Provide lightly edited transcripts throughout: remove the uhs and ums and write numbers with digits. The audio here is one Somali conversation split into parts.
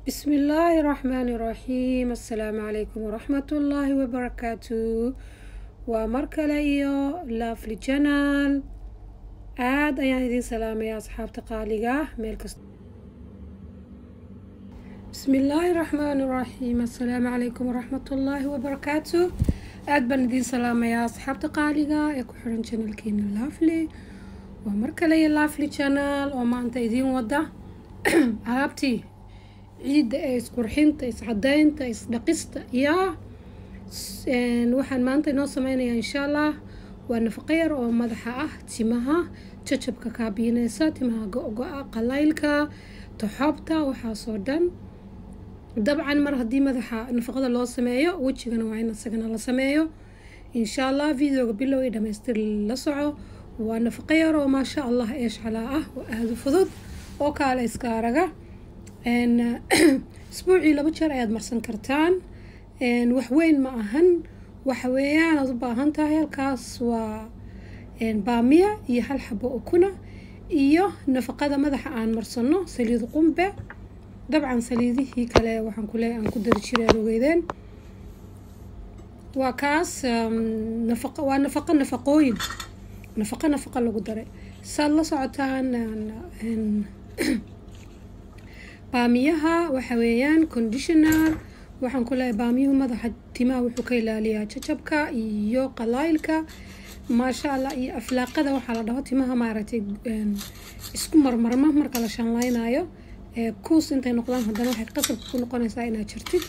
بسم الله الرحمن الرحيم. السلام عليكم ورحمة الله وبركاته. ومركلة إيو لافلي جانال aad ayaan idin salaamaya asxaabta qaaliga ah meel kasta. bismillaahi raxmaani raxiim. assalaamu calaykum waraxmatullaahi wabarakaatu. aad baan idin salaamayaa asxaabta qaaliga ee ku xiran channelkeena Lovely. waa mar kale iyo Lovely channel oo maanta idin wada alaabtii ciidda ee isqurxinta, iscadaynta, isdhaqista iyo waxaan maanta inoo sameynayaa insha Allah waa nafaqo yar oo madaxa ah, timaha jajabka kaabiinaysa, timaha go-go-a, qalaylka, toxobta, waxaasoo dhan. dabcan mar haddii madaxa nafaqada loo sameeyo, wejigana waa in isagana la sameeyo insha Allah. videoga bilow iyo dhamaystir la soco. waa nafaqo yar oo maasha Allah eeshcalaa ah oo aad u fudud oo kaale iska araga. isbuucii 2 jeer ayaad marsan kartaan. wax weyn ma ahan, waxa weeyaan aad u baahan tahay halkaas waa baamiya iyo hal xabo ukuna iyo nafaqada madaxa aan marsano saliid qumbe. dabcan saliidihii kale waxaan ku leeyahay aan ku dari jiray ogeydeen. waa kaas nafaqo, waa nafaqooyin, nafaqa lagu daray. saad la socotaan baamiyaha waxa weeyaan conditioner. waxaan ku leeyahay baamiyuhu madaxa timaha wuxuu ka ilaaliyaa jajabka iyo qalaylka maasha Allah, iyo aflaaqada waxaa la dhaho timaha maaragtay isku marmarma marka la shanlaynayo kuus intay noqdaan haddana waxay qasab ku noqonaysaa inaad jirtid.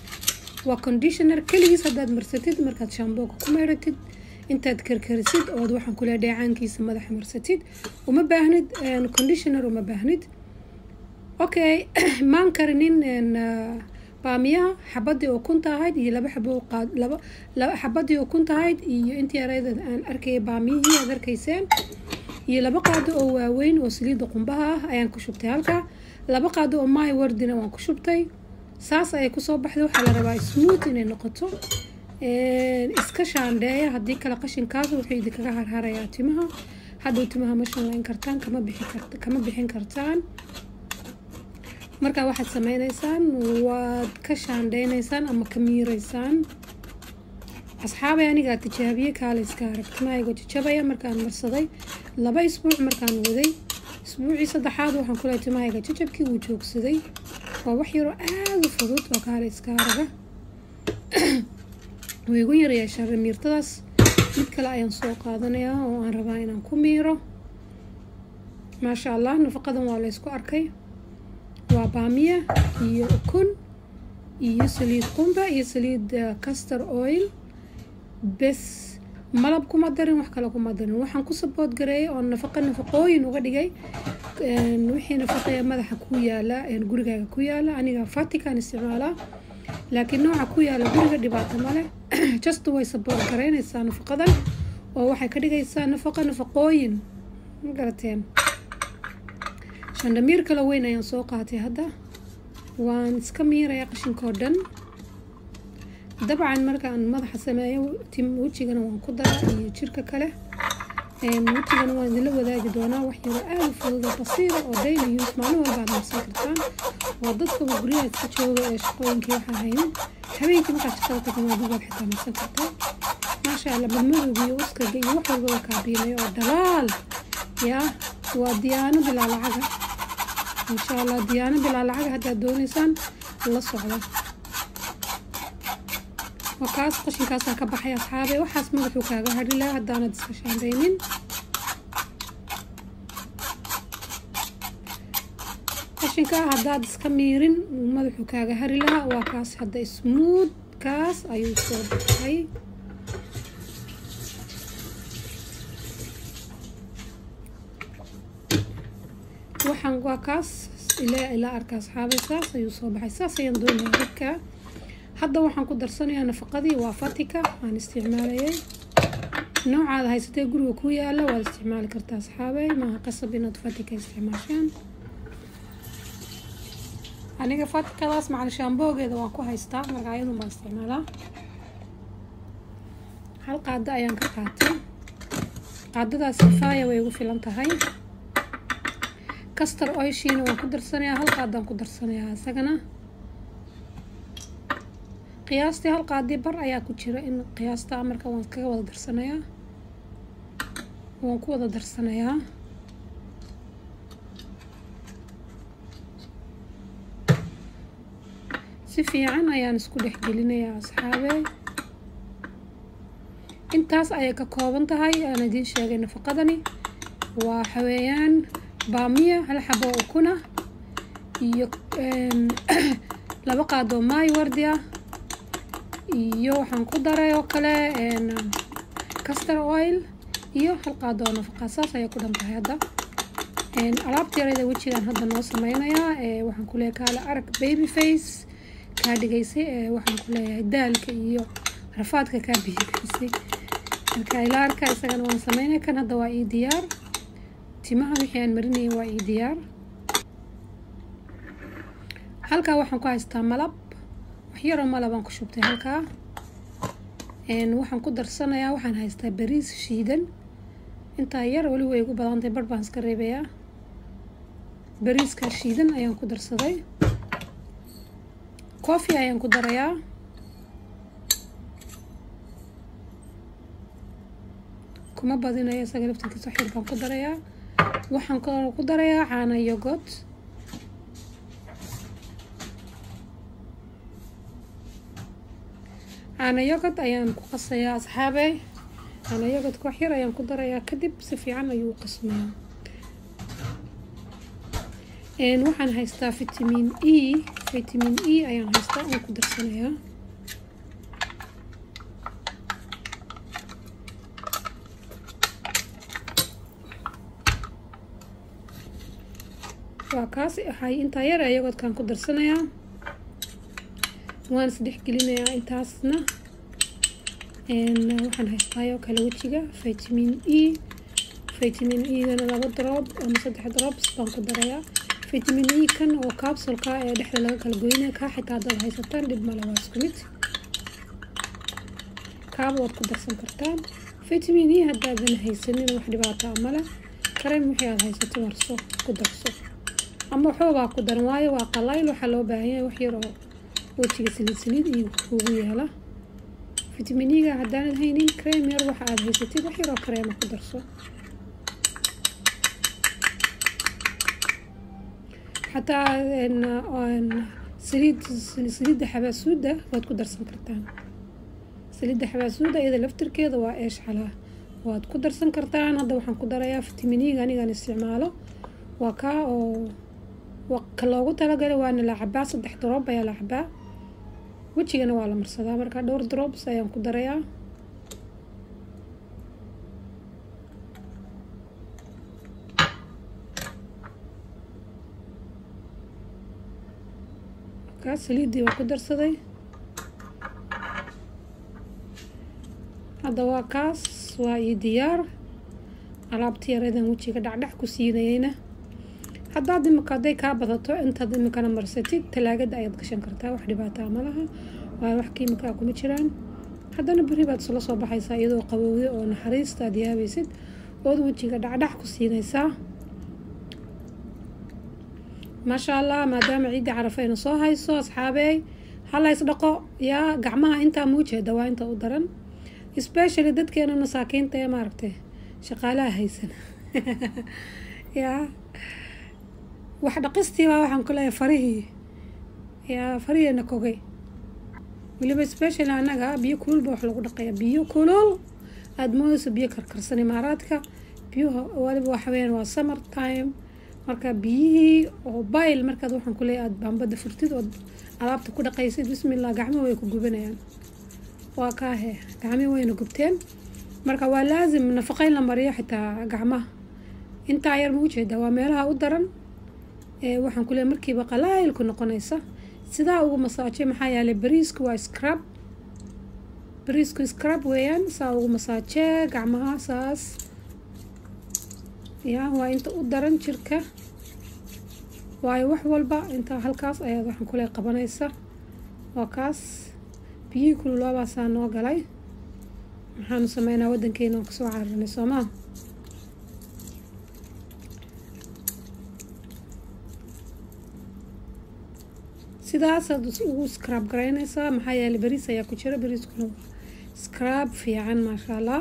waa conditioner kaligiis haddaad marsatid, markaad shaambooga ku meeratid, intaad karkarisid ood waxaan ku leeyahay dheecaankiisa madaxa marsatid, uma baahnid conditioner, uma baahnid. okay maan karinin baamiyaha xabadii oo kun tahayd iyo laba xabadii oo kun tahayd iyo intii yarayda aan arkay baamiyihii aad arkayseen iyo 2 qaado oo waaweyn oo saliida qumbaha ah ayaan ku shubtay halka. 2 qaado oo maay wardina waan ku shubtay. saas ay ku soo baxday. waxaa la rabaa smooth inay noqoto, iska shaandheeya, haddii kala qashinkaas wuxuu idinkaga harharayaa timaha. hadhow timaha ma shanlayn kartaan, kama bixin kartaan. marka waxaad sameynaysaan waad ka shaandheynaysaan ama ka miiraysaan. asxaabay aniga tijaabiyey kaale iska arag timahayga jajabaya markaan marsaday 2 isbuuc markaan waday. isbuucii 3aad waxaan ku leeyahay timahayga jajabkii wuu joogsaday. waa wax yar oo aad u fudud oo kaale iska araga. way igu yar yeeshaan miirtadaas. mid kale ayaan soo qaadanayaa oo aan rabaa inaan ku miiro. maasha Allah nafaqadan waa la isku arkay. waa baamiya iyo ukun iyo saliid qumbe iyo saliid castor oil bes. malab kuma darin, wax kale kuma darin. waxaan ku support gareeyay oo nafaqooyin uga dhigay wixii nafaqada madaxa ku yaala gurigaaga ku yaala. aniga fatikan isticmaalaa, laakiin nooca ku yaala guriga dhibaato male. just way support gareynaysaa nafaqadan oo waxay ka dhigaysaa nafaqooyin ma garateen. shandamiir kala weyn ayaan soo qaatay. hadda waan iska miirayaa qashinkoo dhan. dabcan markaan madaxa sameeyo wejigana waan ku daraa iyo jirka kale. wejigana waan idinla wadaagi doonaa wax yaro aad u fudud oo basiira oo daily use maalin walba aad marsan kartaan. waa dadka guryaha iska jooga ee shaqooyinkii waxaa haynin, habeenkii markaad shaqada tagmaadi baad xitaa marsan kartaa. maasha Allah madmadowga iyo uskaga iyo wax walba waa kaabiinaya oo dhalaal yaa. waa diyaano bilaa lacaga insha Allah. diyaano bilaa lacaga haddaad doonaysaan la socda. wakaas qashinkaasaa ka baxay asxaabay. waxaas madaxuu kaaga hadhi lahaa haddaanad iska shaandhaynin. qashinkaa haddaad iska miirin madaxuu kaaga hari lahaa. waa kaas hadda smooth kaas ayuu soo baxay. waxaan waa kaas ilaa arka asxaabay. saas ayuu soo baxay. saas ayaan doonayaa dadka. hadda waxaan ku darsanayaa nafaqadii. waa fatika aan isticmaalayay. noocaada haysatee guriga ku yaala waad isticmaali kartaa asxaabay, maaha qasab inaad fatika isticmaashaan. aniga fatikadaas macal shaamboogeeda waan ku haystaa, magacyadun baan isticmaalaa. hal qaado ayaan ka qaatay. qaadadaas kifaaya way ugu filan tahay. castor oil shiina waan ku darsanayaa, hal qaadaan ku darsanayaa isagana qiyaastii hal qaadi bar ayaa ku jira in qiyaasta marka waan kaga wada darsanayaa waan ku wada darsanayaa si fiican ayaan isku dhex gelinayaa asxaabey intaas ayay ka kooban tahay aan idiin sheegay nafaqadani waa xawayaan baamiya hal xabo oo kuna iyo laba qaado maay wardi ah iyo waxaan ku daray oo kale castor oil iyo hal qaado oo nafaqa saas ayay ku dhan tahay hadda alaabta yarayda wejigaan hadda noo sameynayaa waxaan ku leeyahay kaala arag baby face kaa dhigaysay waxaan ku leeyahay daalka iyo rafaadka kaa bixigaysay marka ilaarka isagana waan sameynay kan hadda waa ii diyaar timaha wixii aan marinayay waa ii diyaar halkaa waxaan ku haystaa malab wax yaroo malabaan ku shubtay halkaa waxaan ku darsanayaa waxaan haystaa bariis shiidan intaa yar weli way igu badantay bar baan iska reebayaa bariiska shiidan ayaan ku darsaday coffee ayaan ku darayaa kuma badinayo isaga laftirkiisa wax yar baan ku darayaa waxaan ku darayaa caano yogurt caano yogurt ayaan ku qasayaa asxaabey caano yogurt wax yar ayaan ku darayaa kadib si fiican ayuu u qasmayaa waxaan haystaa vitamin E ayaan haystaa aan ku darsanayaa waa kaas ahay intaa yar ayagoodkaan ku darsanayaa waan isdhex gelinayaa intaasna waxaan haystaayo kale wejiga vitamin E-gana 2 drop ama 3 drops baan ku darayaa vitamin E kan oo capsuleka ee dhexda laga kala goynaya kaa xitaa haddaad haysataan dhib male waa isku mid kaaba waad ku darsan kartaan vitamin E haddaadan haysanin wax dhibaataa male kareem wixii aad haysato marso ku darso ama waxoobaa ku daran waayo waa qalayl waxaa loo baahan yahay wax yar oo wejiga saliid iyo ugu yaala vitamin E-ga haddaanad haynin kareem yar waxa aad haysatid wax yar oo kareema ku darso xataa saliidda xabaasuuda waad ku darsan kartaan saliidda xabaasuuda iyada laftirkeeda waa eesh xalaa waad ku darsan kartaan hadda waxaan ku darayaa vitamin E-ga anigaan isticmaalo waa kaa oo ka loogu talagalay waana la cabaa 3 drop ayaa la cabaa wejigana waa la marsadaa marka dhowr drops ayaan ku darayaa kaas saliidii waa ku darsaday hadda waa kaas waa ii diyaar alaabtii yaradan wejiga dhacdhac ku siinayayna haddaad imika hadday kaa badato intaad imikana marsatid talaagada ayaad gashan kartaa wax dhibaataa ma laha waa wax kiimika kuma jiraan haddana beri baad isla soo baxaysaa iyadoo qabowday oo naxariista aad yaabaysid ood wejiga dhacdhac ku siinaysaa maasha allah maadaama ciidii carafayna soo hayso asxaabey hala isdhaqo yaa gacmaha intaa muujeeda waa inta u daran especially dadkeena masaakiinta ee maaragtay shaqaalaha haysan yaa wax dhaqistii baa waxaan ku leeyahay farihiina kogay weliba especially anaga biyo kulul baa wax lagu dhaqayaa biyo kulul aada moodayso biyo karkarsan imaaraadka biyuha waliba waxa weeyaan waa summer time marka biyihii oo bayl markaad waxaan ku leeyahay aada baambada furtid oo alaabta ku dhaqaysid bismillah gacmo way ku gubanayaan waa kaahe gacmo wayna gubteen marka waa laazim nafaqayn la mariyo xitaa gacmaha intaa yar ma ujeedaa waa meelaha u daran waxaan ku leeyahay markiiba qalayl ku noqonaysa sidaa ugu masaajay maxaa yeelay bariisku waa scrub weeyaan saa ugu masaajee gacmaha saas yaa waa inta u daran jirka waayo wax walba inta halkaas ayaad waxaan ku leeyahay qabanaysa waa kaas biyihii kululaabaasaa noo galay maxaanu sameynaa waddankeena oo kasoo cararinay soomaa sidaas aad ugu scrub garaynaysaa maxaa yeelay bariis ayaa ku jira bariiskuna scrub fiican maasha allah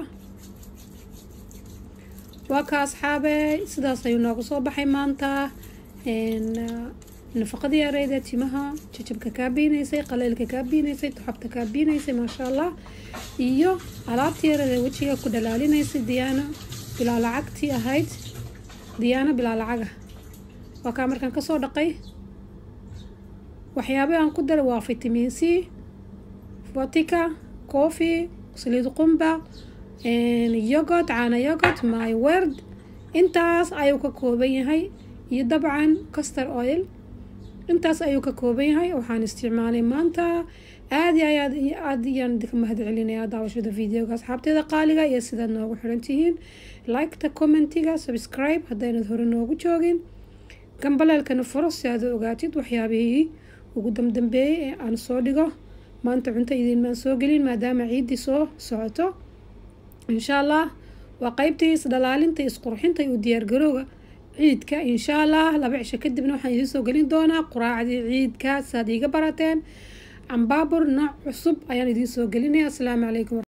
waa ka asxaabe sidaas ayuu noogu soo baxay maanta nafaqadii yareyd ee timaha jajabka kaa biinaysay qaleylka kaa biinaysay tuxabta kaa biinaysay maasha allah iyo alaabtii yareed ee wejiga ku dhalaalinaysay diyaana bilaa lacagtii ahayd diyaana bilaa lacaga waa kaa markaan kasoo dhaqay waxyaabo aan ku daray waa vitamin C vodka coffee saliid qumba yogurt caana yogurt my word intaas ayuu ka kooban yahay iyo dabcan castor oil intaas ayuu ka kooban yahay waxaan isticmaalay maanta aad ayaan idinka mahadcelinayaa daawashada videoga asxaabteeda qaaliga iyo sidaad noogu xiran tihiin like-ta commentiga subscribe haddaynad hore noogu joogin gambaleelkana furo si aad ogaatid waxyaabihii ugu dambeeyay ee aan soo dhigo maanta cunto idinmaan soo gelin maadaama ciidii soo socoto insha allah waa qaybtii isdhalaalinta isqurxinta iyo diyaargarowga ciidka insha allah 2 cisho kadibna waxaan idin soo gelin doonaa quraacdii ciidka saad iga barateen cambaabur nooc cusub ayaan idin soo gelinaya assalaamu calaykum